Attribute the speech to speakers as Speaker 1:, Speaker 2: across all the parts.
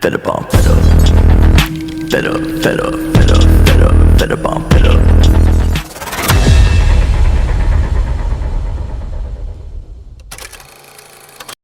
Speaker 1: Fed up on fed up. Fed up, fed up, fed up, fed up, fed up on fed up.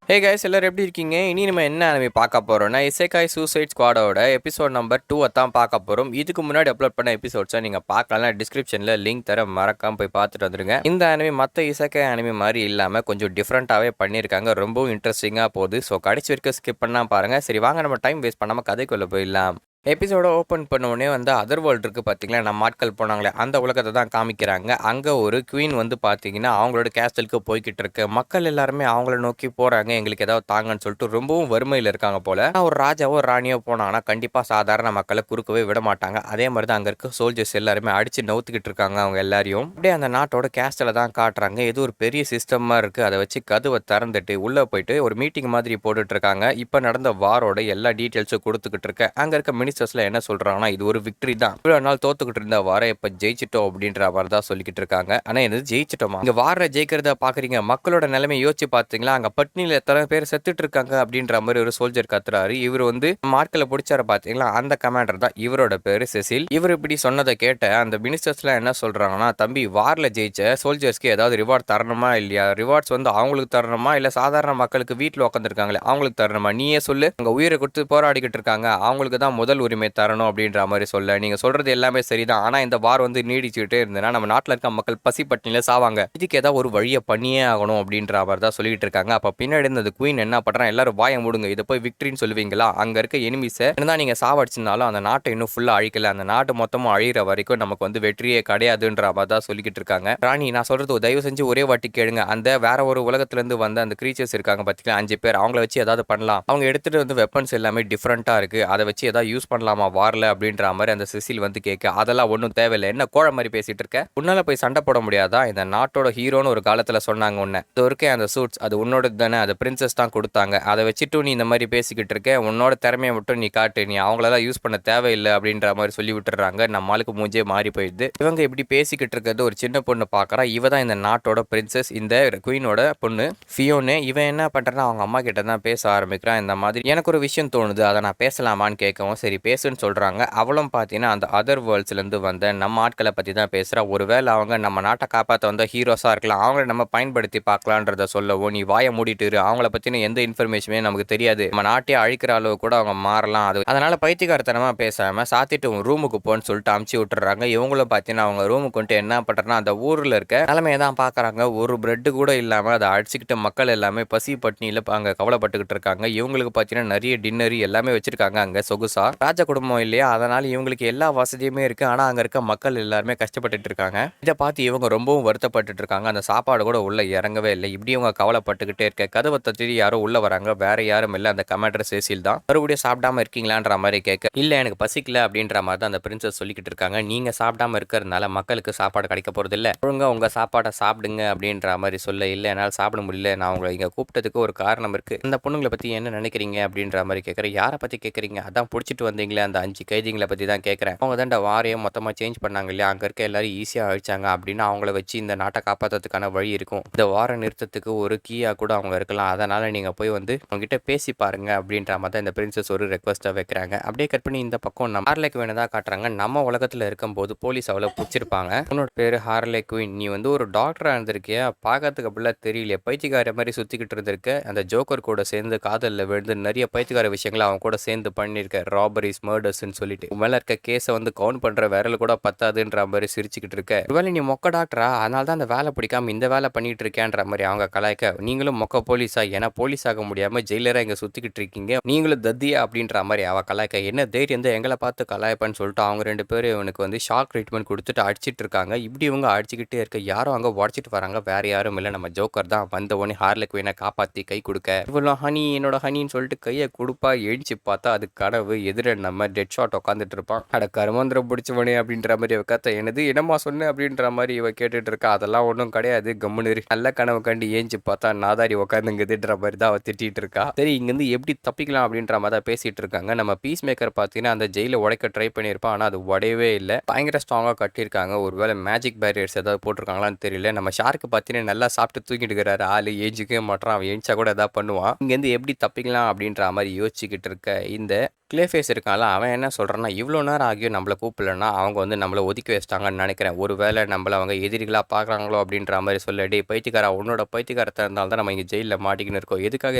Speaker 2: Hey guys, எல்லாரும் எப்படி இருக்கீங்க? இனி நம்ம என்ன anime பார்க்க போகிறோம்னா இசேகாய் சூசைட் ஸ்குவாடோட எபிசோட் நம்பர் 2 தான் பார்க்க போகிறோம். இதுக்கு முன்னாடி அப்லோட் பண்ண எபிசோட்ஸை நீங்கள் பார்க்கலாம். டிஸ்கிரிப்ஷனில் லிங்க் தர மறக்காமல் போய் பார்த்துட்டு வந்துடுங்க. இந்த anime மற்ற இசேகாய் anime மாதிரி இல்லாமல் கொஞ்சம் டிஃப்ரெண்ட்டாகவே பண்ணியிருக்காங்க. ரொம்பவும் இன்ட்ரெஸ்டிங்காக போகுது. ஸோ கடைசி வரைக்கும் ஸ்கிப் பண்ணால் பாருங்கள். சரி வாங்க, நம்ம டைம் வேஸ்ட் பண்ணாமல் கதைக்குள்ளே போயிடலாம். எபிசோட ஓப்பன் பண்ண உடனே வந்து அதர் வேர்ல்டு இருக்குது பார்த்தீங்களா, நம்ம ஆட்கள் போனாங்களே அந்த உலகத்தை தான் காமிக்கிறாங்க. அங்கே ஒரு குவீன் வந்து பார்த்தீங்கன்னா அவங்களோட கேஸ்டலுக்கு போய்கிட்டு இருக்கு. மக்கள் எல்லாருமே அவங்கள நோக்கி போகிறாங்க, எங்களுக்கு ஏதாவது தாங்கன்னு சொல்லிட்டு ரொம்பவும் வறுமையில் இருக்காங்க போல். ஒரு ராஜாவோ ராணியோ போனாங்கன்னா கண்டிப்பாக சாதாரண மக்களை குறுக்கவே விட மாட்டாங்க. அதே மாதிரி தான் அங்கே இருக்க சோல்ஜர்ஸ் எல்லாருமே அடித்து நவுத்துக்கிட்டு இருக்காங்க அவங்க எல்லாரையும். அப்படியே அந்த நாட்டோட கேஸ்டலை தான் காட்டுறாங்க. இது ஒரு பெரிய சிஸ்டமாக இருக்குது. அதை வச்சு கதவை திறந்துட்டு உள்ளே போயிட்டு ஒரு மீட்டிங் மாதிரி போட்டுட்டு இருக்காங்க. இப்போ நடந்த வாரோட எல்லா டீட்டெயில்ஸும் கொடுத்துக்கிட்டு இருக்க. அங்கே இருக்க மினிஸ்டர்ஸ்ல என்ன சொல்றாங்கன்னா இது ஒரு விக்டரி தான். இவ்வளவு நாள் தோத்துக்கிட்டு இருந்த வார இப்ப ஜெயிச்சிட்டோம் அப்படின்ற மாதிரி தான் சொல்லிக்கிட்டு இருக்காங்க. ஆனா இது ஜெயிச்சிட்டோமா? இங்க வார ஜெயிக்கிறத பாக்குறீங்க. மக்களோட நிலைமை யோசிச்சு பாத்தீங்களா? அங்க பட்னியில எத்தனை பேர் செத்துட்டு இருக்காங்க அப்படின்ற மாதிரி ஒரு சோல்ஜர் கத்துறாரு. இவர் வந்து மார்க்கெல பிடிச்சார பாத்தீங்களா? அந்த கமாண்டர் தான். இவரோட பேரு செசில். இவர் இப்படி சொன்னதை கேட்ட அந்த மினிஸ்டர்ஸ்ல என்ன சொல்றாங்கன்னா, தம்பி வார்ல ஜெயிச்ச சோல்ஜர்ஸ்க்கு ஏதாவது ரிவார்ட் தரணுமா இல்லையா? ரிவார்ட்ஸ் வந்து அவங்களுக்கு தரணுமா இல்ல சாதாரண மக்களுக்கு வீட்டுல உட்காந்துருக்காங்களே அவங்களுக்கு தரணுமா? நீயே சொல்லு. அங்க உயிரை கொடுத்து போராடிக்கிட்டு இருக்காங்க, அவங்களுக்கு தான் முதல் உரிமை தரணும் அப்படின்ற மாதிரி சொல்ல. நீங்க சொல்றது எல்லாமே சரிதான். ஆனா இந்த வார் வந்து நீடிச்சுட்டே இருந்ததுன்னா நம்ம நாட்டில் இருக்க மக்கள் பசி பட்டினியில சாவாங்க. இதுக்கு ஏதாவது ஒரு வழியை பண்ணியே ஆகணும் அப்படின்ற மாதிரி தான் சொல்லிட்டு இருக்காங்க. அப்ப பின்னாடி இருந்த குவீன் என்ன பண்றான், எல்லாரும் வாய மூடுங்க, இதை போய் விக்டரின்னு சொல்லுவீங்களா? அங்க இருக்க எனிமிஸை என்னதான் நீங்க சாவடிச்சிருந்தாலும் அந்த நாட்டை இன்னும் ஃபுல்லா அழிக்கல. அந்த நாட்டு மொத்தமும் அழிகிற வரைக்கும் நமக்கு வந்து வெற்றியே கிடையாதுன்ற மாதிரி தான் சொல்லிக்கிட்டு இருக்காங்க. ராணி, நான் சொல்றது தயவு செஞ்சு ஒரே வாட்டி கேளுங்க. அந்த வேற ஒரு உலகத்துல இருந்து வந்த அந்த கிரீச்சர்ஸ் இருக்காங்க பாத்தீங்களா, 5 பேர், அவங்கள வச்சு ஏதாவது பண்ணலாம். அவங்க எடுத்துட்டு வந்து வெப்பன்ஸ் எல்லாமே டிஃப்ரெண்டா இருக்கு, அதை வச்சு ஏதாவது யூஸ் பண்ணலாமா வார்ல அப்படின்ற மாதிரி அந்த செசில் வந்து கேட்க. அதெல்லாம் ஒன்றும் தேவையில்லை, என்ன கோழ மாதிரி பேசிட்டு இருக்க? உன்னால போய் சண்டை போட முடியாதா? இந்த நாட்டோட ஹீரோன்னு ஒரு காலத்துல சொன்னாங்க உன்ன. இது இருக்கே அந்த சூட்ஸ் அது உன்னோட தானே, அது பிரின்சஸ் தான் கொடுத்தாங்க. அதை வச்சுட்டு நீ இந்த மாதிரி பேசிக்கிட்டு இருக்க. உன்னோட திறமையை மட்டும் நீ காட்டு, நீ அவங்களெல்லாம் யூஸ் பண்ண தேவையில்லை அப்படின்ற மாதிரி சொல்லி விட்டுறாங்க. நம்ம ஆளுக்கு மூஞ்சே மாறி போயிடுது. இவங்க இப்படி பேசிக்கிட்டு இருக்கிறது ஒரு சின்ன பொண்ணு பாக்குறா. இவ தான் இந்த நாட்டோட பிரின்சஸ், இந்த குயினோட பொண்ணு ஃபியோனு. இவன் என்ன பண்றான்னா அவங்க அம்மா கிட்ட தான் பேச ஆரம்பிக்கிறான். இந்த மாதிரி எனக்கு ஒரு விஷயம் தோணுது, அதை நான் பேசலாமான்னு கேட்கவும் சரி பேசுன்னு சொல்றாங்க. அவளும் பார்த்தீங்கன்னா அந்த அதர் வேர்ல்ட்ஸ்லேருந்து வந்த நம்ம ஆட்களை பற்றி தான் பேசுகிறா. ஒருவேளை அவங்க நம்ம நாட்டை காப்பாற்ற வந்த ஹீரோஸாக இருக்கலாம், அவங்கள நம்ம பயன்படுத்தி பார்க்கலான்றத சொல்லவும் நீ வாயை மூடிட்டு அவங்கள பற்றின எந்த இன்ஃபர்மேஷனுமே நமக்கு தெரியாது, நம்ம நாட்டையே அழிக்கிற அளவு கூட அவங்க மாறலாம், அதனால பைத்தியக்காரத்தனமாக பேசாமல் சாத்திட்டு ரூமுக்கு போன்னு சொல்லிட்டு அமுச்சு விட்டுறாங்க. இவங்களும் பார்த்தீங்கன்னா அவங்க ரூமுக்கு வந்துட்டு என்ன பண்ணுறேன்னா அந்த ஊரில் இருக்க நிலைமையை தான் பார்க்குறாங்க. ஒரு பிரெட்டு கூட இல்லாமல் அதை அடிச்சுக்கிட்ட மக்கள் எல்லாமே பசி பட்னியில் அங்கே கவலைப்பட்டுக்கிட்டு இருக்காங்க. இவங்களுக்கு பார்த்தீங்கன்னா நிறைய டின்னரு எல்லாமே வச்சிருக்காங்க அங்கே சொகுசா. ராஜ குடும்பம் இல்லையா, அதனால இவங்களுக்கு எல்லா வசதியுமே இருக்கு. ஆனா அங்க இருக்க மக்கள் எல்லாருமே கஷ்டப்பட்டுட்டு இருக்காங்க. இதை பார்த்து இவங்க ரொம்பவும் வருத்தப்பட்டு இருக்காங்க. அந்த சாப்பாடு கூட உள்ள இறங்கவே இல்லை. இப்படி இவங்க கவலைப்பட்டுக்கிட்டே இருக்க கதவை தட்டி யாரோ உள்ள வராங்க. வேற யாரும் இல்லை, அந்த கமாண்டர் சேசில் தான். மறுபடியும் சாப்பிடாம இருக்கீங்களான்ற மாதிரி கேட்க, இல்ல எனக்கு பசிக்கல அப்படின்ற மாதிரி தான் அந்த பிரின்சஸ் சொல்லிக்கிட்டு இருக்காங்க. நீங்க சாப்பிடாம இருக்கிறதுனால மக்களுக்கு சாப்பாடு கிடைக்க போறது இல்ல, ஒழுங்கா உங்க சாப்பாடை சாப்பிடுங்க அப்படின்ற மாதிரி சொல்ல. இல்ல என்னால் சாப்பிட முடியல, நான் உங்களை இங்க கூப்பிட்டதுக்கு ஒரு காரணம் இருக்கு. அந்த பொண்ணுங்களை பத்தி என்ன நினைக்கிறீங்க அப்படின்ற மாதிரி கேட்கறேன். யாரை பத்தி கேட்கறீங்க? அதான் பிடிச்சிட்டு வந்தீங்களே அந்த 5 கைதிகளை பற்றி தான் கேட்குறேன். அவங்க தான் வாரையும் மொத்தமாக சேஞ்ச் பண்ணாங்க இல்லையா, அங்கே இருக்க எல்லாரும் ஈஸியாக அழிச்சாங்க அப்படின்னு அவங்கள வச்சு இந்த நாட்டை காப்பாற்றுறதுக்கான வழி இருக்கும். இந்த வார நிறுத்தத்துக்கு ஒரு கீயாக கூட அவங்க இருக்கலாம். அதனால் நீங்கள் போய் வந்து அவங்ககிட்ட பேசி பாருங்க அப்படின்ற மாதிரி தான் இந்த பிரின்சஸ் ஒரு ரெக்வஸ்ட்டாக வைக்கிறாங்க. அப்படியே கட் பண்ணி இந்த பக்கம் நம்ம ஹார்லே குவீனை காட்டுறாங்க. நம்ம உலகத்தில் இருக்கும்போது போலீஸ் அவளை பிடிச்சிருப்பாங்க. உன்னோட பேர் ஹார்லே குவீன், நீ வந்து ஒரு டாக்டராக இருந்திருக்கியா, பார்க்கறதுக்கு அப்படிலாம் தெரியலையே, பைத்தியக்கார மாதிரி சுற்றிக்கிட்டு இருந்திருக்க. அந்த ஜோக்கர் கூட சேர்ந்து காதலில் விழுந்து நிறைய பைத்தியக்கார விஷயங்களை அவங்க கூட சேர்ந்து பண்ணியிருக்க, ராபரிஸ் மர்டர்ஸ்ன்னு சொல்லிட்டு மேல இருக்க கேஸை வந்து கவுண்ட் பண்ற விரல் கூட பத்தாதுன்ற மாதிரி சிரிச்சுக்கிட்டு இருக்க. ஒருவேளை நீ மொக்க டாக்டரா, அதனால தான் அந்த வேலை பிடிக்காம இந்த வேலை பண்ணிட்டு இருக்கேன்ற மாதிரி அவங்க கலாய்க்க, நீங்களும் மொக்க போலீஸா, ஏன்னா போலீஸ் ஆக முடியாம ஜெயிலரா இங்க சுத்திக்கிட்டு இருக்கீங்க, நீங்களும் தத்தியா அப்படின்ற மாதிரி அவ கலாய்க்க, என்ன தைரியம் தான் எங்களை பார்த்து கலாய்ப்பான்னு சொல்லிட்டு அவங்க 2 பேரும் இவனுக்கு வந்து ஷாக் ட்ரீட்மெண்ட் கொடுத்துட்டு அடிச்சிட்டு இருக்காங்க. இப்படி இவங்க அடிச்சுக்கிட்டே இருக்க யாரும் அங்க உடச்சிட்டு வராங்க. வேற யாரும் இல்லை, நம்ம ஜோக்கர் தான். வந்த உடனே ஹார்லே குவீனை காப்பாத்தி கை கொடுக்க, இவ்வளோ ஹனி என்னோட ஹனின்னு சொல்லிட்டு கையை கொடுப்பா. எழுச்சி பார்த்தா அது கனவு. எதிர நம்ம டெட் ஷாட் உட்காந்துட்டு இருப்பான். அட கருமாந்திரம் பிடிச்சவனே அப்படின்ற மாதிரி கத்த என்னது என்னம்மா சொன்ன அப்படின்ற மாதிரி இவ கேட்டுட்டு இருக்கா. அதெல்லாம் ஒன்றும் கிடையாது, கம்முன்னு நல்ல கனவு கண்டு ஏஞ்சி பார்த்தா நாதாரி உட்காந்துங்குதுன்ற மாதிரி தான் அவ திட்டிட்டு இருக்கா. சரி, இங்கிருந்து எப்படி தப்பிக்கலாம் அப்படின்ற மாதிரி தான் பேசிட்டு இருக்காங்க. நம்ம பீஸ் மேக்கர் பார்த்தீங்கன்னா அந்த ஜெயில உடைக்க ட்ரை பண்ணியிருப்பான், ஆனால் அது உடையவே இல்லை. பயங்கர ஸ்ட்ராங்காக கட்டியிருக்காங்க. ஒருவேளை மேஜிக் பேரியர்ஸ் ஏதாவது போட்டிருக்காங்களான்னு தெரியல. நம்ம ஷார்க்கு பார்த்தீங்கன்னா நல்லா சாப்பிட்டு தூக்கிட்டு இருக்கிறாரு. ஆளு ஏஞ்சிக்கவே மாட்டான். அவன் ஏஞ்சா கூட எதாவது பண்ணுவான். இங்கேருந்து எப்படி தப்பிக்கலாம் அப்படின்ற மாதிரி யோசிச்சுக்கிட்டு இருக்க இந்த கிளேஃபேஸ் இருக்கான்ல, அவன் என்ன சொல்கிறான்னா, இவ்வளோ நேரம் ஆகியும் நம்மளை கூப்பிடலன்னா அவங்க வந்து நம்மளை ஒதுக்கி வச்சிட்டாங்கன்னு நினைக்கிறேன். ஒரு வேளை நம்மளை அவங்க எதிரிகளாக பார்க்குறாங்களோ அப்படின்ற மாதிரி சொல்ல, டே பைத்தியக்காரா, உன்னோட பைத்தியக்காரத்தை இருந்தால் தான் நம்ம இங்கே ஜெயிலில் மாட்டிக்கின்னு இருக்கோம், எதுக்காக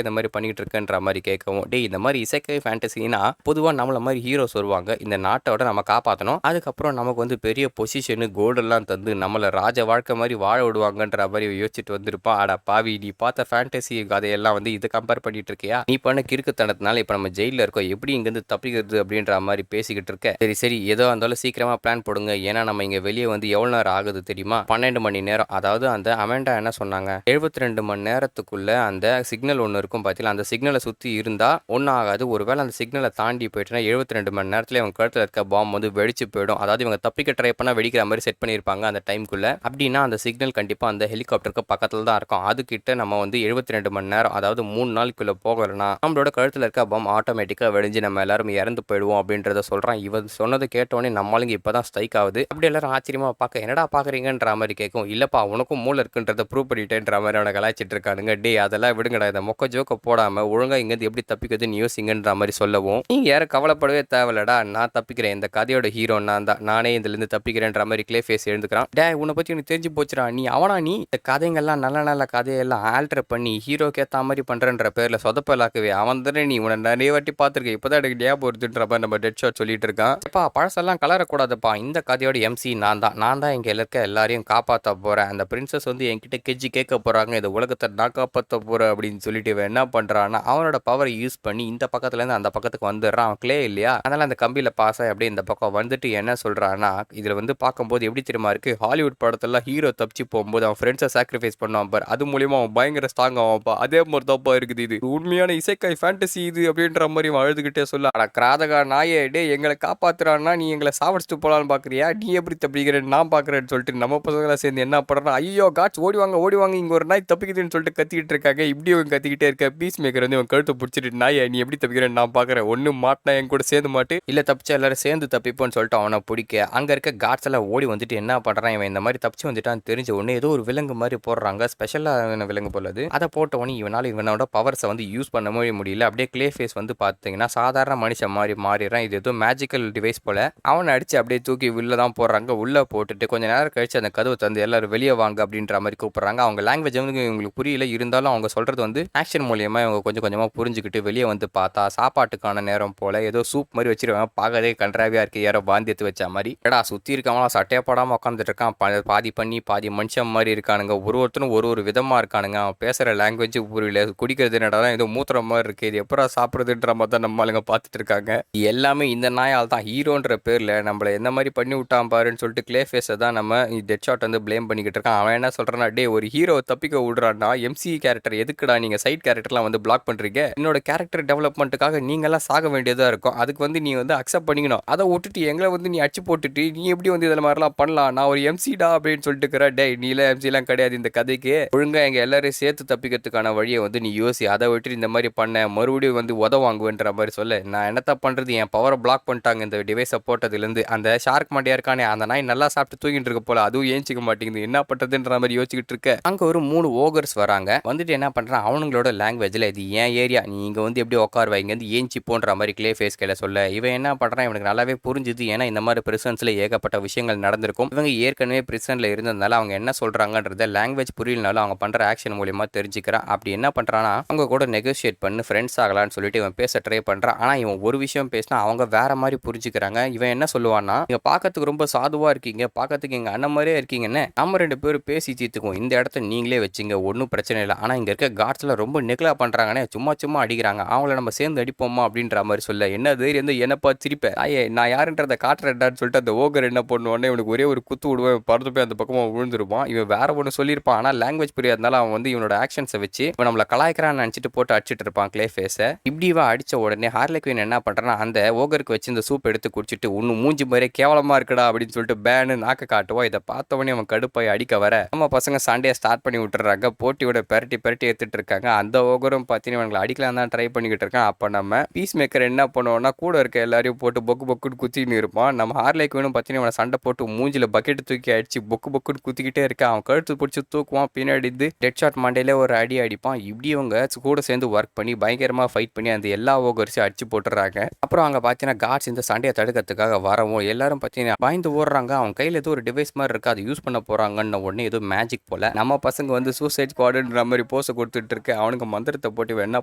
Speaker 2: இந்த மாதிரி பண்ணிகிட்டு இருக்கன்ற மாதிரி கேட்கவும், டே இந்த மாதிரி இசைக்கை ஃபேண்டசினா பொதுவாக நம்மளை மாதிரி ஹீரோஸ் வருவாங்க, இந்த நாட்டோட நம்ம காப்பாற்றணும், அதுக்கப்புறம் நமக்கு வந்து பெரிய பொசிஷனு கோல்டெல்லாம் தந்து நம்மளை ராஜ வாழ்க்கை மாதிரி வாழ விடுவாங்கன்ற மாதிரி யோசிச்சுட்டு வந்திருப்பான். அடா பாவி, நீ பார்த்த ஃபேண்டசி கதையெல்லாம் வந்து இதை கம்பேர் பண்ணிட்டு இருக்கியா? நீ பண்ண கிறுக்குத்தனத்தினால இப்போ நம்ம ஜெயிலில் இருக்கோம், எப்படி இங்கேருந்து தப்பிக்கிறது அப்படின்ற மாதிரி பேசிக்கிட்டு இருக்க. சரி ஏதோ இருந்தாலும் சீக்கிரமா பிளான் போடுங்க, ஏன்னா நம்ம இங்க வெளியே வந்து எவ்வளவு நேரம் ஆகுது தெரியுமா? 12 மணி நேரம். அதாவது அந்த அமெண்டா என்ன சொன்னாங்க, 72 மணி நேரத்துக்குள்ள அந்த சிக்னல் ஒன்று இருக்கும் பார்த்தீங்களா, அந்த சிக்னலை சுற்றி இருந்தா ஒன்றும் ஆகாது. ஒருவேளை அந்த சிக்னலை தாண்டி போயிட்டுனா 72 மணி நேரத்தில் இவங்க கழுத்தில் இருக்க பாம்பு வந்து வெடிச்சு போயிடும். அதாவது இவங்க தப்பிக்க ட்ரை பண்ணா வெடிக்கிற மாதிரி செட் பண்ணியிருப்பாங்க அந்த டைம்குள்ள. அப்படின்னா அந்த சிக்னல் கண்டிப்பாக அந்த ஹெலிகாப்டருக்கு பக்கத்தில் தான் இருக்கும். அதுக்கிட்ட நம்ம வந்து 72 மணி நேரம், அதாவது 3 நாளுக்குள்ள போகலன்னா நம்மளோட கழுத்தில் இருக்க பாம்பு ஆட்டோமேட்டிக்காக வெடிஞ்சு நம்ம எல்லாரும் இறந்து போயிடுவோம் அப்படின்றத சொல்கிறான். இவன் சொன்னதை கேட்டோடனே நம்மளுங்க இப்போ தான் ஸ்ட்ரைக் ஆகுது. அப்படி எல்லாரும் ஆச்சரியமாக பார்க்க, என்னடா பார்க்குறீங்கன்ற மாதிரி கேட்கும். இல்லைப்பா, உனக்கும் மூளை இருக்குன்றத ப்ரூவ் பண்ணிட்டேன்ற மாதிரி அவனை கலாய்ச்சிட்டு இருக்கானுங்க. டே அதெல்லாம் விடுங்கடா, இந்த மொக்க ஜோக்க போடாமல் ஒழுங்காக இங்கேருந்து எப்படி தப்பிக்கிறதுன்னு யோசிங்கன்ற மாதிரி சொல்லவும், நீங்கள் யாரும் கவலைப்படவே தேவையில்லடா, நான் தப்பிக்கிறேன், இந்த கதையோட ஹீரோ நான் தான், நானே இதுலேருந்து தப்பிக்கிறேன்ற மாதிரி கிளேஃபேஸ் எழுந்துக்கிறான். டே உன்னை பற்றி எனக்கு தெரிஞ்சு போச்சுடா, நீ அவனா நீ இந்த கதைங்கள்லாம் நல்ல நல்ல கதையெல்லாம் ஆல்டர் பண்ணி ஹீரோக்கு ஏற்ற மாதிரி பண்ணுறன்ற பேரில் சொதப்பலாக்கவே அவன் தானே நீ, உன்னை நிறைய வாட்டி பார்த்துருக்கேன், இப்போதான் எனக்கு ஞாபகம் வருதுன்ற மாதிரி நம்ம டெட் ஷாட் சொல்லிட்டு இருக்கான். எப்பா பழசெல்லாம் கலரக்கூடாதுப்பா, இந்த கதையோட எம்சி நான் தான் இங்கே இருக்க எல்லாரையும் காப்பாற்ற போகிறேன், அந்த பிரின்சஸ் வந்து என்கிட்ட கெஞ்சி கேட்க போகிறாங்க, இந்த உலகத்தை நான் காப்பாற்ற போகிறேன் அப்படின்னு சொல்லிட்டு இவன் என்ன பண்ணுறான்னா அவனோட பவரை யூஸ் பண்ணி இந்த பக்கத்துலேருந்து அந்த பக்கத்துக்கு வந்துடுறான். அவன் கிளே இல்லையா, அதனால் அந்த கம்பியில் பாஸ் ஆகி அப்படியே இந்த பக்கம் வந்துட்டு என்ன சொல்கிறான்னா, இதில் வந்து பார்க்கும்போது எப்படி தெரியுமா இருக்குது, ஹாலிவுட் படத்தெல்லாம் ஹீரோ தப்பிச்சு போகும்போது அவன் ஃப்ரெண்ட்ஸை சாக்ரிஃபைஸ் பண்ணுவான் பார், அது மூலியமாக அவன் பயங்கர ஸ்ட்ராங் ஆவான்ப்பா, அதே மாதிரி தான்ப்பா இருக்குது இது உண்மையான இசைக்காய் ஃபேண்டசி இது அப்படின்ற மாதிரி அவன் அழுதுகிட்டே சொல்ல, அட கிராதகா நாயே, டே எங்களை காப்பாத்துறான்னா நீ எங்களை சாவடிச்சுட்டு போகலான்னு பார்க்குறியா, நீ எப்படி தப்பிக்கிறேன்னு நான் பார்க்குறேன்னு சொல்லிட்டு நம்ம பசங்களாம் சேர்ந்து என்ன பண்ணுறான், ஐயோ காட்ஸ் ஓடிவாங்க இங்கே ஒரு நாய் தப்பிக்குதுன்னு சொல்லிட்டு கத்திக்கிட்டு இருக்காங்க. இப்படி இவங்க கத்திக்கிட்டே இருக்க, பீஸ் மேக்கர் வந்து இவன் கழுத்தை பிடிச்சிட்டு, நாயை நீ எப்படி தப்பிக்கிறேன்னு நான் பார்க்குறேன், ஒன்று மாட்டினா என் கூட சேர்ந்து மாட்டு, இல்லை தப்பிச்சா எல்லாரும் சேர்ந்து தப்பிப்போன்னு சொல்லிட்டு அவனை பிடிக்க அங்கே இருக்க காட்ஸ் எல்லாம் ஓடி வந்துட்டு என்ன பண்ணுறான், இவன் இந்த மாதிரி தப்பிச்சு வந்துட்டான்னு தெரிஞ்ச உடனே ஏதோ ஒரு விலங்கு மாதிரி போடுறாங்க, ஸ்பெஷலான விலங்கு போலது. அதை போட்ட உடனே இவனோட பவர்ஸை வந்து யூஸ் பண்ணவே முடியல. அப்படியே கிளே ஃபேஸ் வந்து பார்த்தீங்கன்னா சாதாரண மனுஷன் மாதிரி மாறிடுறான். இது ஏதோ மேஜிக்கல் டிவைஸ் போல. அவனை அடிச்சு அப்படியே தூக்கி உள்ள தான் போடுறாங்க. உள்ள போட்டுட்டு கொஞ்ச நேரம் கழிச்சு அந்த கதவு தந்து எல்லாரும் வெளியே வாங்க அப்படின்ற மாதிரி கூப்பிடுறாங்க. அவங்க லாங்குவேஜ் வந்து இவங்களுக்கு புரியல, இருந்தாலும் அவங்க சொல்றது வந்து ஆக்ஷன் மூலியமா இவங்க கொஞ்சம் கொஞ்சமா புரிஞ்சுக்கிட்டு வெளியே வந்து பார்த்தா சாப்பாட்டுக்கான நேரம் போல ஏதோ சூப் மாதிரி வச்சிருவாங்க. பார்க்கறதே கன்றாவியா இருக்கு, யாரோ பாந்தி எடுத்து வச்ச மாதிரி. எடா சுத்தி இருக்கவங்களா சட்டையை போடாம உட்காந்துட்டு இருக்கான், பாதி பண்ணி பாதி மனுஷன் மாதிரி இருக்கானுங்க. ஒருத்தரும் ஒரு விதமா இருக்கானுங்க. அவன் பேசுற லாங்குவேஜ் புரியல, குடிக்கிறது என்னடா ஏதோ மூத்திர மாதிரி இருக்கு, இது எப்படா சாப்பிடுறதுன்ற மாதிரி தான் நம்ம ஆளுங்க பார்த்துட்டு இருக்காங்க. எல்லாமே இந்த நாயால் தான், ஹீரோன்ற பேரில் நம்மளை என்ன மாதிரி பண்ணி விட்டான் பாருன்னு சொல்லிட்டு கிளேஃபேஸை தான் நம்ம டெட் ஷாட் வந்து ப்ளேம் பண்ணிக்கிட்டு இருக்கான். அவன் என்ன சொல்கிறான்னா, டே ஒரு ஹீரோ தப்பிக்க விடுறான்னா எம்சி கேரக்டர் எதுக்குடா நீங்கள் சைட் கேரக்டர்லாம் வந்து பிளாக் பண்ணுறீங்க, என்னோட கேரக்டர் டெவலப்மெண்ட்டுக்காக நீங்கள்லாம் சாக வேண்டியதாக இருக்கும், அதுக்கு வந்து நீ வந்து அக்செப்ட் பண்ணிக்கணும், அதை விட்டுட்டு எங்களை வந்து நீ அடிச்சு போட்டுட்டு நீ எப்படி வந்து இதில் மாதிரிலாம் பண்ணலாம், நான் ஒரு எம்சிடா அப்படின்னு சொல்லிட்டு இருக்கிற, டே நீலாம் எம்சிலாம் கிடையாது இந்த கதைக்கு, ஒழுங்காக எங்கள் எல்லாரையும் சேர்த்து தப்பிக்கிறதுக்கான வழியை வந்து நீ யோசி, அதை விட்டுட்டு இந்த மாதிரி பண்ண மறுபடியும் வந்து உதவாங்குவேன்ற மாதிரி சொல்ல, நான் என்னத்த பண்ணுறது, என் பவரை பிளாக் பண்ணிட்டாங்க இந்த டிவைஸை போட்டதுலேருந்து, அந்த ஷார்க் மாட்டியா இருக்கானே அந்த நாய் நல்லா சாப்பிட்டு தூங்கிட்டு இருக்க போல, அதுவும் ஏஞ்சிக்க மாட்டேங்குது, என்ன பண்ணுறதுன்ற மாதிரி யோசிச்சுக்கிட்டு இருக்க. அங்கே ஒரு 3 ஓகர்ஸ் வராங்க. வந்துட்டு என்ன பண்ணுறான், அவனுங்களோட லாங்குவேஜில் இது ஏன் ஏரியா, நீ இங்கே வந்து எப்படி உட்காருவா, இங்கே வந்து ஏஞ்சி போன்ற மாதிரி கிளே ஃபேஸ் கையில் சொல்ல, இவன் என்ன பண்ணுறான், இவனுக்கு நல்லாவே புரிஞ்சுது. ஏன்னா இந்த மாதிரி பிரிசன்ஸில் ஏகப்பட்ட விஷயங்கள் நடந்திருக்கும். இவங்க ஏற்கனவே பிரிசனில் இருந்ததுனால அவங்க என்ன சொல்கிறாங்கன்றத லாங்குவேஜ் புரியலனாலும் அவங்க பண்ணுற ஆக்ஷன் மூலியமா தெரிஞ்சுக்கிறான். அப்படி என்ன பண்ணுறான்னா, அவங்க கூட நெகோஷியேட் பண்ணி ஃப்ரெண்ட்ஸ் ஆகலான்னு சொல்லிட்டு இவன் பேச ட்ரை பண்ணுறான். ஆனால் இவன் ஒரு விஷயம் பேசினா அவங்க வேற மாதிரி புரிஞ்சுக்கிறாங்க. இவன் என்ன சொல்லுவான்னா, நீங்க பார்க்கறதுக்கு ரொம்ப சாதுவா இருக்கீங்க, பார்க்கறதுக்கு எங்க அண்ணன் மாதிரியே இருக்கீங்கன்னு, நம்ம 2 பேரும் பேசி தீர்த்துக்குவோம், இந்த இடத்த நீங்களே வச்சுங்க, ஒன்றும் பிரச்சனை இல்லை. ஆனால் இங்கே இருக்க காட்ஸ்ல ரொம்ப நெக்லா பண்ணுறாங்கன்னு சும்மா அடிக்கிறாங்க, அவங்கள நம்ம சேர்ந்து அடிப்போமா அப்படின்ற மாதிரி சொல்ல, என்ன தைரியம் வந்து என்னப்பா சிரிப்பேன், நான் யாருன்றதை காட்டுறேன்டான்னு சொல்லிட்டு அந்த ஓகர் என்ன பண்ணுவானே, இவனுக்கு ஒரே ஒரு குத்து விடுவேன், பறந்து போய் அந்த பக்கமாக விழுந்துருப்பான். இவன் வேற ஒன்று சொல்லியிருப்பான், ஆனால் லாங்குவேஜ் புரியாதனால அவன் வந்து இவனோட ஆக்ஷன்ஸை வச்சு இவன் நம்மளை கலாய்க்கிறான்னு நினச்சிட்டு போட்டு அடிச்சிட்டு இருப்பான் கிளே ஃபேஸை. இப்படி இவன் அடித்த உடனே ஹார்லி குயின் என்ன பண்றான்னா அந்த ஓகருக்கு வச்சு இந்த சூப் எடுத்து குடிச்சிட்டு இன்னும் மூஞ்சி மாதிரியே கேவலமா இருக்குடா அப்படின்னு சொல்லிட்டு பேனு நாக்க காட்டுவோம். இதை பார்த்தவொடனே அவன் கடுப்பாய் அடிக்க வர நம்ம பசங்க சண்டையை ஸ்டார்ட் பண்ணி விட்டுறாங்க. போட்டியோட பெரட்டி எடுத்துட்டு இருக்காங்க. அந்த ஓகரும் பார்த்தீங்கன்னா இவங்களை அடிக்கலாம் தான் ட்ரை பண்ணிக்கிட்டு இருக்கான். அப்போ நம்ம பீஸ் மேக்கர் என்ன பண்ணுவோம்னா கூட இருக்க எல்லாரையும் போட்டு பொக்குன்னு குத்தின்னு இருப்பான். நம்ம ஹார்லே குயினும் பார்த்தீங்கன்னா இவனை சண்டை போட்டு மூஞ்சில பக்கெட் தூக்கி அடிச்சு பொக்குன்னு குத்திக்கிட்டே இருக்கான். அவன் கழுத்து பிடிச்சி தூக்குவான். பின்னாடி டெட் ஷாட் மண்டையில ஒரு அடி அடிப்பான். இப்படி இவங்க கூட சேர்ந்து ஒர்க் பண்ணி பயங்கரமா ஃபைட் பண்ணி அந்த எல்லா ஓகர்ஸையும் அடிச்சு போட்டுறாங்க. அப்புறம் அங்க பார்த்தீங்கன்னா காட்ஸ் இந்த சண்டையை தடுக்கிறதுக்காக வரவும் எல்லாரும் பார்த்தீங்கன்னா பயந்து ஓடுறாங்க. அவன் கையில ஏதோ ஒரு டிவைஸ் மாதிரி இருக்கு, அதை யூஸ் பண்ண போறாங்கன்னு உடனே ஏதோ மேஜிக் போல நம்ம பசங்க வந்து சூசைட் ஸ்குவாடுன்ற மாதிரி போஸை கொடுத்துட்டு இருக்கு. அவனுக்கு மந்திரத்தை போட்டு என்ன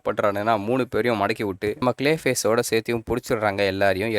Speaker 2: பண்றானுன்னா 3 பேரையும் மடக்கி விட்டு நம்ம கிளே ஃபேஸோட சேர்த்தியும் பிடிச்சிடுறாங்க.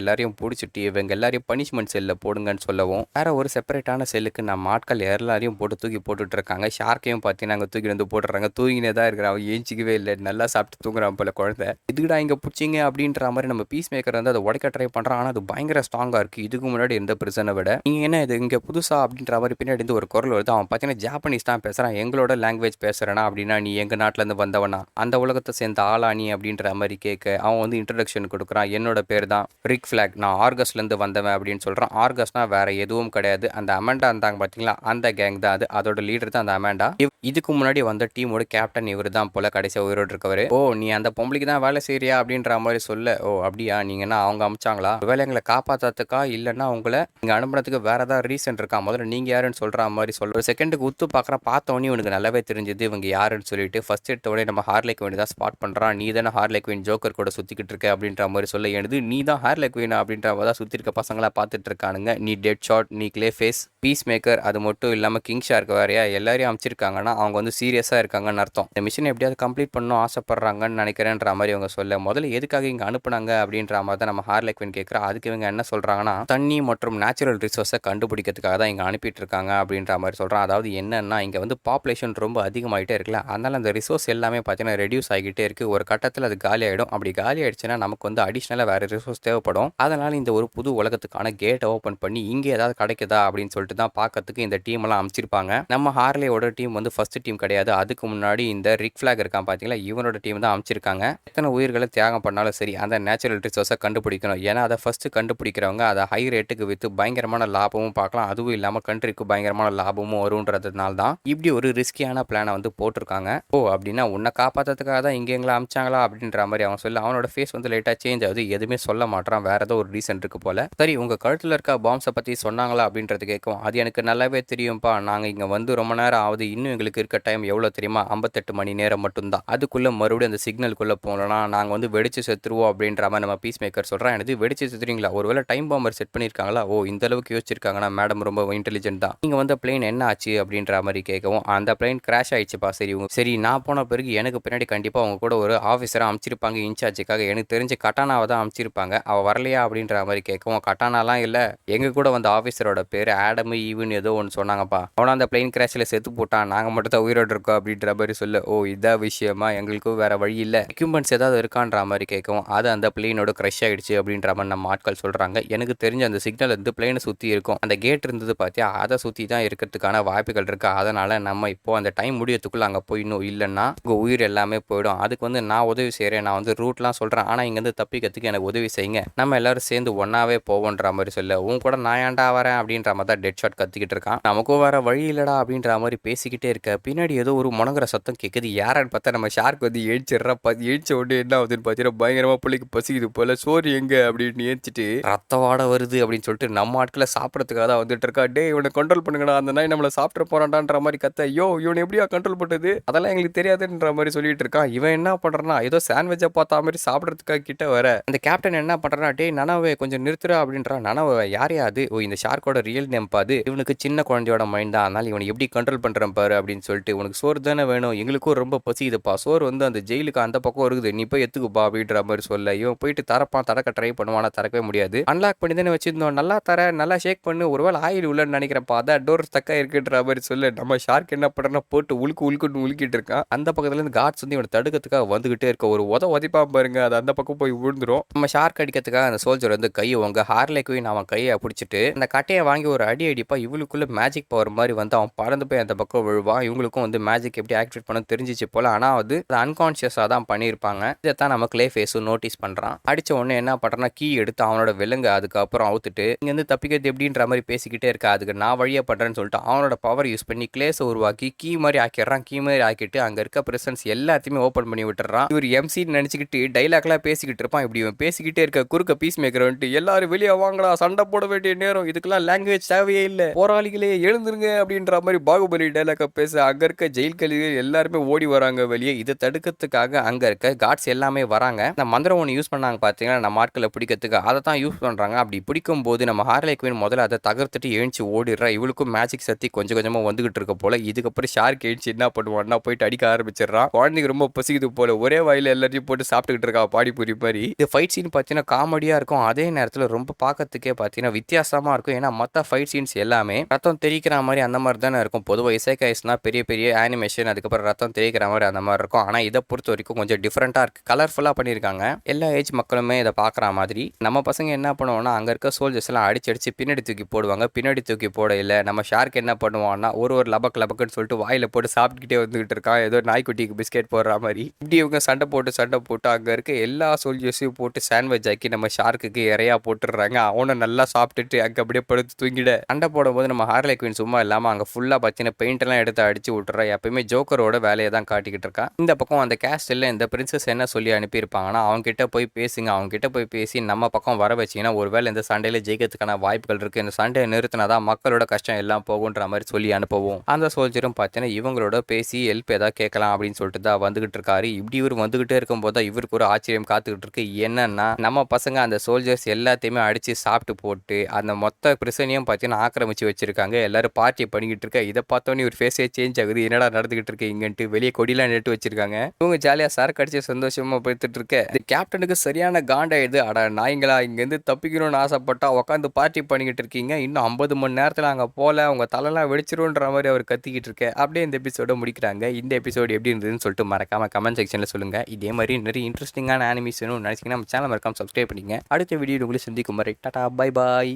Speaker 2: எல்லாரையும் பிடிச்சிட்டு இவங்க எல்லாரையும் பனிஷ்மெண்ட் செல்ல போடுங்கன்னு சொல்லவும் வேற ஒரு செப்பரேட்டான செல்லுக்கு நம்ம ஆட்கள் எல்லாரையும் போட்டு தூக்கி போட்டுட்டு இருக்காங்க. ஷார்க்கையும் பார்த்தீங்கன்னா அங்கே தூக்கி வந்து போட்டுறாங்க. தூங்கினே தான் இருக்கிறான். அவன் ஏஞ்சிக்கவே இல்லை, நல்லா சாப்பிட்டு தூங்குறான் போல குழந்தை. இதுக்குடா இங்கே பிடிச்சிங்க அப்படின்ற மாதிரி நம்ம பீஸ் மேக்கர் வந்து அதை உடைக்க ட்ரை பண்ணுறான். ஆனால் அது பயங்கர ஸ்ட்ராங்காக இருக்குது இதுக்கு முன்னாடி எந்த பிரச்சனை விட. நீங்கள் என்ன இது இங்கே புதுசா அப்படின்ற மாதிரி பின்னாடி இருந்து ஒரு குரல் வருது. அவன் பார்த்தீங்கன்னா ஜாப்பனீஸ் தான் பேசுகிறான். எங்களோட லாங்குவேஜ் பேசுகிறேன்னா அப்படின்னா நீ எங்கள் நாட்டிலேருந்து வந்தவனா, அந்த உலகத்தை சேர்ந்த ஆளா நீ அப்படின்ற மாதிரி கேட்க அவன் வந்து இன்ட்ரடக்ஷன் கொடுக்குறான். என்னோட பேர் தான் ரிக் ஃபிளாக், நான் ஆர்கஸ்லேருந்து வந்தவன் அப்படின்னு சொல்கிறான். ஆர்கஸ்னா வேற எதுவும் கிடையாது, அந்த அமெண்டா இருந்தாங்க பார்த்தீங்களா, அந்த கேங் தான் அது. அதோட லீடர் தான் அந்த அமெண்டா. இதுக்கு முன்னாடி வந்த டீமோட கேப்டன் இவர் தான் போல கடைசியாக உயிரோடு இருக்கவர். ஓ நீ அந்த பொம்பளைக்கு தான் வேலை செய்யறியா அப்படின்ற மாதிரி சொல்ல, ஓ அப்படியா, நீங்கன்னா அவங்க அமிச்சாங்களா, ஒருவேளை எங்களை காப்பாற்றத்துக்கா இல்லைன்னா உங்களை இங்கே அனுப்புறதுக்கு வேற ஏதாவது ரீசன் இருக்கா, முதல்ல நீங்கள் யாருன்னு சொல்கிற மாதிரி சொல்ல ஒரு செகண்டுக்கு உத்து பார்க்குற பார்த்தவொடனே இவனுக்கு நல்லாவே தெரிஞ்சது இவங்க யாருன்னு சொல்லிட்டு ஃபர்ஸ்ட் எடுத்தவொடனே நம்ம ஹார்லே குயின் தான் ஸ்பாட் பண்ணுறான். நீ தானே ஹார்லே குயின் ஜோக்கர் கூட சுற்றிக்கிட்டு இருக்க அப்படின்ற மாதிரி சொல்ல எழுது. நீ தான் ஹார்லே குயின் அப்படின்ற மாதிரி தான் சுற்றி இருக்க பசங்களா பார்த்துட்டு இருக்கானுங்க. நீ டெட் ஷாட், நீ கிளே ஃபேஸ், பீஸ் மேக்கர், அது மட்டும் இல்லாமல் கிங் ஷார்க் வேறையா எல்லாரையும் அமைச்சிருக்காங்கன்னா அவங்க வந்து சீரியஸாக இருக்காங்கன்னு அர்த்தம். இந்த மிஷினை எப்படியாவது கம்ப்ளீட் பண்ணணும் ஆசைப்படுறாங்கன்னு நினைக்கிறேன்ற மாதிரி அவங்க சொல்ல முதல்ல எதுக்காக இங்கே அனுப்புனாங்க அப்படின்ற மாதிரி தான் நம்ம ஹார்லே குயின் கேட்குறா. அதுக்கு இவங்க என்ன சொல்கிறாங்கன்னா தண்ணி மற்றும் நேச்சுரல் ரிசோர்ஸை கண்டுபிடிக்கிறதுக்காக தான் இங்கே அனுப்பிட்டு இருக்காங்க அப்படின்ற மாதிரி சொல்கிறான். அதாவது என்னன்னா இங்கே வந்து பாப்புலேஷன் ரொம்ப அதிகமாகிட்டே இருக்குல்ல, அதனால் அந்த ரிசோர்ஸ் எல்லாமே பார்த்தீங்கன்னா ரெடியூஸ் ஆகிட்டே இருக்குது. ஒரு கட்டத்தில் அது காலி ஆகிடும். அப்படி காலி ஆகிடுச்சுன்னா நமக்கு வந்து அடிஷ்னலாக வேறு ரிசோர்ஸ் தேவைப்படும். அதனால் இந்த ஒரு புது உலகத்துக்கான கேட்டை ஓப்பன் பண்ணி இங்கே ஏதாவது கிடைக்குதா அப்படின்னு சொல்லிட்டு தான் பார்க்கறதுக்கு இந்த டீம் எல்லாம் அமைச்சிருப்பாங்க. நம்ம ஹார்லேயோட டீம் வந்து ஃபர்ஸ்ட் டீம் கிடையாது. அதுக்கு முன்னாடி இந்த ரிக் ஃபிளாக் இருக்கான் பார்த்தீங்களா, இவனோட டீம் தான் அமைச்சிருக்காங்க. எத்தனை உயிர்களை தியாகம் பண்ணாலும் சரி அந்த நேச்சுரல் ரிசோர்ஸை கண்டுபிடிக்கணும். ஏன்னா அதை ஃபர்ஸ்ட் கண்டுபிடிக்கிறவங்க அதை ஹை ரேட்டுக்கு விற்று பயங்கரமான லாபமும் பார்க்கலாம். அதுவும் இல்லாமல் கண்ட்ரிக்கு பயங்கரமான லாபமும் வரும்ன்றதுனால தான் இப்படி ஒரு ரிஸ்கியான பிளானை வந்து போட்டிருக்காங்க. ஓ அப்படின்னா உன்னை காப்பாற்றுறதுக்காக தான் இங்கே எங்களை அமைச்சாங்களா அப்படின்ற மாதிரி அவன் சொல்ல அவனோட ஃபேஸ் வந்து லைட்டாக சேஞ்ச் ஆகுது. எதுவுமே சொல்ல மாட்டான், வேற ஏதோ ஒரு ரீசன் இருக்கு போல. சரி உங்கள் கழுத்தில் இருக்க பாம்ஸை பற்றி சொன்னாங்களா அப்படின்றது கேட்கும். அது எனக்கு நல்லாவே தெரியும்ப்பா, நாங்கள் இங்கே வந்து ரொம்ப நேரம் ஆகுது, இன்னும் எங்களுக்கு இருக்க டைம் எவ்வளோ தெரியுமா, 58 மணி நேரம் மட்டும்தான். அதுக்குள்ளே மறுபடியும் அந்த சிக்னலுக்குள்ளே போனோம்னா நாங்கள் வந்து வெடிச்சு செத்துருவோம் அப்படின்ற மாதிரி நம்ம பீஸ் மேக்கர் சொல்கிறான். எனக்கு வெடிச்சு செத்துறீங்களா, ஒருவேளை டைம் பாம்பர் செட் பண்ணியிருக்காங்களா, ஓ இந்த அளவுக்கு யோசிச்சிருக்காங்கன்னா மேடம் ரொம்ப இன்டெலிஜென்ட் தான். நீங்கள் வந்து பிளேன் என்ன ஆச்சு அப்படின்ற மாதிரி கேட்கவும் அந்த பிளேன் கிராஷ் ஆயிடுச்சுப்பா. சரி நான் போன பிறகு எனக்கு பின்னாடி கண்டிப்பாக அவங்க கூட ஒரு ஆஃபீஸராக அமைச்சிருப்பாங்க இன்சார்ஜுக்காக. எனக்கு தெரிஞ்ச கட்டானாவை தான் அமைச்சிருப்பாங்க. அவள் வரலையா அப்படின்ற மாதிரி கேட்கவும் கட்டானாலாம் இல்லை, எங்கள் கூட வந்த ஆஃபீஸரோட பேர் ஆடம் ஈவன் ஏதோ ஒன்று சொன்னாங்கப்பா, அவனை அந்த பிளேன் கிராஷில் செத்து போட்டான், நாங்கள் மட்டும் தான் உயிரோடு இருக்கோம் அப்படின்ற மாதிரி சொல்ல, ஓ இதான் விஷயமா, எங்களுக்கும் வேற வழி இல்லை, எக்யூப்மெண்ட்ஸ் ஏதாவது இருக்கான்ற மாதிரி கேட்கவும் அது அந்த பிளேனோட க்ரஷ் ஆகிடுச்சு அப்படின்ற மாதிரி நம்ம ஆட்கள் சொல்கிறாங்க. எனக்கு தெரிஞ்ச அந்த சிக்னல் வந்து பிளேனை சுற்றி இருக்கும், அந்த கேட் இருந்தது பார்த்தியா, அதை சுற்றி தான் இருக்கிறதுக்கான வாய்ப்புகள் இருக்குது. அதனால் நம்ம இப்போது அந்த டைம் முடியறதுக்குள்ளே அங்கே போயிடணும், இல்லைன்னா உங்கள் உயிர் எல்லாமே போயிடும். அதுக்கு வந்து நான் உதவி செய்கிறேன், நான் வந்து ரூட்லாம் சொல்கிறேன், ஆனால் இங்கேருந்து தப்பிக்கிறதுக்கு எனக்கு உதவி செய்யுங்க, நம்ம எல்லாரும் சேர்ந்து ஒன்றாவே போவோன்ற மாதிரி சொல்ல, உன் கூட நான் ஏன்டா வரேன் அப்படின்ற மாதிரி தான் டெட் ஷாட் கத்திக்கிட்டு இருக்கான். நமக்கும் வேற வழி இல்லடா அப்படின்ற மாதிரி பேசிக்கிட்டே இருக்க பின்னாடி ஏதோ ஒரு முணங்குற சத்தம் கேட்குது. யாரான்னு பார்த்தா நம்ம ஷார்க் வந்து எழுச்சிடுறா. எழுச்ச உடனே என்ன ஆகுதுன்னு பார்த்தீங்கன்னா பயங்கரமாக பிள்ளைக்கு பசிக்குது போல, சோறு எங்க அப்படின்னு ஏற்றிட்டு ரத்த வாட வருது அப்படின்னு சொல்லிட்டு நம்ம ஆட்களை சாப்பிட்றதுக்காக தான் வந்துட்டு இருக்கா. டே இவனை கண்ட்ரோல் பண்ணுங்கடா, அந்த நாய் நம்மளை சாப்பிட்டு போறான்டான்ற மாதிரி கத்த, ஐயோ இவனை எப்படியா கண்ட்ரோல் பண்ணுறது, அதெல்லாம் எங்களுக்கு தெரியாதுன்ற மாதிரி சொல்லிட்டு இருக்கான். இவன் என்ன பண்றான்னா ஏதோ சாண்ட்விச்சை பார்த்தா மாதிரி சாப்பிட்றதுக்காக கிட்ட வர அந்த கேப்டன் என்ன பண்றான்னா, டே நனவை கொஞ்சம் நிறுத்துறா அப்படின்றா. நனவை யாரையாது, ஓ இந்த ஷார்க்கோட ரியல் நேம் பாது, இவனுக்கு சின்ன குழந்தையோட மைண்ட் தான், அதனால இவனை எப்படி கண்ட்ரோல் பண்றேன் பாரு அப்படின்னு சொல்லிட்டு, உனக்கு சோறு தானே வேணும், எங்களுக்கும் ரொம்ப பசிக்குதுப்பா, சோறு வந்து அந்த ஜெயிலுக்கு அந்த பக்கம் இருக்குது, நீ போய் எத்துக்குப்பா அப்படின்ற மாதிரி சொல்ல, இவன் போயிட்டு தரப்பான், தரக்க ட்ரை பண்ணுவானா, தரக்கவே முடியாது. அன்லாக் பண்ணி தானே வச்சிருந்தோம், நல்லா தர, நல்லா ஷேக் பண்ணு, ஒருவேளை ஆயில் உள்ளன்னு நினைக்கிறப்பா, அதான் டோர் தக்கா இருக்குன்ற மாதிரி சொல்ல, நம்ம ஷார்க் என்ன பண்றா போட்டு உழுக்குன்னு உழுக்கிட்டு இருக்கான். அந்த பக்கத்துல இருந்து காட்ஸ் வந்து இவனை தடுக்கிறதுக்காக வந்துகிட்டே இருக்க, ஒரு உதைப்பான் பாருங்க, அது அந்த பக்கம் போய் விழுந்துரும். நம்ம ஷார்க் அடிக்கிறதுக்காக அந்த சோல்ஜர் வந்து கையை உங்க ஹார்லே குயின் அவன் கையை பிடிச்சிட்டு அந்த கட்டையை வாங்கி ஒரு அடி அடிப்பா. இவளுக்குள்ள மேஜிக் பவர் மாதிரி வந்து அவன் பறந்து போய் அந்த பக்கம் விழுவான். இவங்களுக்கும் வந்து மேஜிக் எப்படி ஆக்டிவேட் பண்ண தெரிஞ்சிச்சு போல, ஆனால் அது அன்கான்சியஸாக தான் பண்ணியிருப்பாங்க. இதைத்தான் நம்ம கிளே ஃபேஸும் நோட்டீஸ் ரிலீஸ் பண்ணுறான். அடித்த உடனே என்ன பண்ணுறான்னா கீ எடுத்து அவனோட விலங்கு அதுக்கப்புறம் அவுத்துட்டு இங்கேருந்து தப்பிக்கிறது எப்படின்ற மாதிரி பேசிக்கிட்டே இருக்கா. அதுக்கு நான் வழியாக பண்ணுறேன்னு சொல்லிட்டு அவனோட பவர் யூஸ் பண்ணி கிளேஸை உருவாக்கி கீ மாதிரி ஆக்கிடுறான். கீ மாதிரி ஆக்கிட்டு அங்கே இருக்க பிரசன்ஸ் எல்லாத்தையுமே ஓப்பன் பண்ணி விட்டுறான். இவர் எம்சின்னு நினச்சிக்கிட்டு டைலாக்லாம் பேசிக்கிட்டு இருப்பான். இப்படி இவன் பேசிக்கிட்டே இருக்க குறுக்க பீஸ் மேக்கர் வந்துட்டு எல்லாரும் வெளியே வாங்கடா, சண்டை போட வேண்டிய நேரம், இதுக்கெல்லாம் லாங்குவேஜ் தேவையே இல்லை, போராளிகளே எழுந்துருங்க அப்படின்ற மாதிரி பாகுபலி டைலாக பேச அங்கே இருக்க ஜெயில் கைதிகள் எல்லாருமே ஓடி வராங்க வெளியே. இதை தடுக்கிறதுக்காக அங்கே இருக்க காட்ஸ் எல்லாமே வராங்க. இந்த மந்திரம் ஒன்று யூஸ் பண்ணாங்க பார்த்தீங்கன்னா நம்ம ஆட்களை பிடிக்கிறதுக்கு, அதை தான் யூஸ் பண்ணுறாங்க. அப்படி பிடிக்கும் போது நம்ம ஹார்லே குயின் முதல்ல அதை தகர்த்துட்டு எழுச்சி ஓடிடுறா. இவளுக்கும் மேஜிக் சக்தி கொஞ்சம் கொஞ்சமாக வந்துகிட்டு இருக்க போல. இதுக்கப்புறம் ஷார்க் எழுச்சி என்ன பண்ணுவான்னா போயிட்டு அடிக்க ஆரம்பிச்சிடறான். குழந்தைக்கு ரொம்ப பசிக்குது போல, ஒரே வாயில எல்லாத்தையும் போட்டு சாப்பிட்டுக்கிட்டு இருக்கா பாடிபூரி மாதிரி. இந்த ஃபைட் சீன் பார்த்தீங்கன்னா காமெடியாக இருக்கும், அதே நேரத்தில் ரொம்ப பார்க்கறதுக்கே பார்த்தீங்கன்னா வித்தியாசமாக இருக்கும். ஏன்னா மற்ற ஃபைட் சீன்ஸ் எல்லாமே ரத்தம் தெரிக்கிற மாதிரி அந்த மாதிரி தானே இருக்கும். பொதுவாக இசைக்காய்ஸ்னா பெரிய பெரிய அனிமேஷன், அதுக்கப்புறம் ரத்தம் தெரிக்கிற மாதிரி அந்த மாதிரி இருக்கும். ஆனால் இதை பொறுத்த வரைக்கும் கொஞ்சம் டிஃப்ரெண்ட்டாக இருக்குது, கலர்ஃபுல்லாக பண்ணியிருக்காங்க. எல்லா ஏஜ் மக்களுமே இதை பார்க்குற மாதிரி. நம்ம பசங்க என்ன பண்ணுவோம்னா அங்கே இருக்க சோல்ஜர்ஸ் எல்லாம் அடிச்சு பின்னாடி தூக்கி போடுவாங்க. பின்னாடி தூக்கி போட இல்லை நம்ம ஷார்க் என்ன பண்ணுவான்னா ஒரு லபக்குன்னு சொல்லிட்டு வாயில போட்டு சாப்பிட்டுக்கிட்டே வந்துகிட்டு இருக்கான், ஏதோ நாய்க்குட்டிக்கு பிஸ்கெட் போடுற மாதிரி. இப்படி இவங்க சண்டை போட்டு அங்கே இருக்க எல்லா சோல்ஜர்ஸையும் போட்டு சாண்ட்விச் ஆக்கி நம்ம ஷார்க்குக்கு இறையா போட்டுடுறாங்க. அவனை நல்லா சாப்பிட்டுட்டு அங்கே அப்படியே படுத்து தூங்கிட. சண்டை போடும்போது நம்ம ஹார்லே குயின் சும்மா இல்லாமல் அங்கே ஃபுல்லாக பார்த்தீங்கன்னா பெயிண்ட் எல்லாம் எடுத்து அடிச்சு விட்டுறா. எப்பயுமே ஜோக்கரோட வேலையை தான் காட்டிக்கிட்டு இருக்கா. இந்த பக்கம் அந்த கேஸ்டில் இந்த பிரின்சஸ் என்ன சொல்லி அனுப்பியிருப்பாங்கன்னா அவங்க கிட்ட போய் பேசுங்க, அவங்க கிட்ட போய் பேசி நம்ம பக்கம் வர வச்சிங்கன்னா ஒருவேளை இந்த சண்டையில் ஜெயிக்கிறதுக்கான வாய்ப்புகள் இருக்குது, இந்த சண்டையை நிறுத்தினாதான் மக்களோட கஷ்டம் எல்லாம் போகுன்ற மாதிரி சொல்லி அனுப்பவும் அந்த சோல்ஜரும் பார்த்தீங்கன்னா இவங்களோட பேசி ஹெல்ப் ஏதாவது கேட்கலாம் அப்படின்னு சொல்லிட்டு தான் வந்துகிட்டு இருக்காரு. இப்படி இவர் வந்துகிட்டே இருக்கும்போது தான் இவருக்கு ஒரு ஆச்சரியம் காத்துக்கிட்டு இருக்கு. என்னன்னா நம்ம பசங்க அந்த சோல்ஜர்ஸ் எல்லாத்தையுமே அடிச்சு சாப்பிட்டு போட்டு அந்த மொத்த பிரச்சனையும் பார்த்தீங்கன்னா ஆக்கிரமிச்சு வச்சிருக்காங்க. எல்லாரும் பார்ட்டி பண்ணிக்கிட்டு இருக்க. இதை பார்த்தோன்னே ஒரு ஃபேஸே சேஞ்ச் ஆகுது, என்னடா நடந்துகிட்டு இருக்கு இங்கன்ட்டு. வெளியே கொடியெல்லாம் நட்டு வச்சிருக்காங்க. இவங்க ஜாலியாக சரக்கு அடிச்சு சந்தோஷமா போயிட்டு இருக்க. இந்த கேப்டனுக்கு சரியான காண்டாயிடுது. அட நாய்ங்களா, இங்கேருந்து தப்பிக்கணும்னு ஆசைப்பட்டா உட்காந்து பார்ட்டி பண்ணிக்கிட்டு இருக்கீங்க, இன்னும் 50 மணி நேரத்தில் அங்கே போல அவங்க தலைலாம் வெடிச்சிருன்ற மாதிரி அவர் கத்திக்கிட்டு இருக்க. அப்படியே இந்த எபிசோட முடிக்கிறாங்க. இந்த எபிசோடு எப்படி இருந்ததுன்னு சொல்லிட்டு மறக்காம கமெண்ட் செக்ஷனில் சொல்லுங்க. இதே மாதிரி நிறைய இன்ட்ரெஸ்டிங்கான அனிமேஷனும் நினைச்சீங்கன்னா நம்ம சேனல் மறக்காம சப்ஸ்கிரைப் பண்ணிங்க. அடுத்த வீடியோ உங்களை சந்திக்கும் வரை டாடா பை பாய்.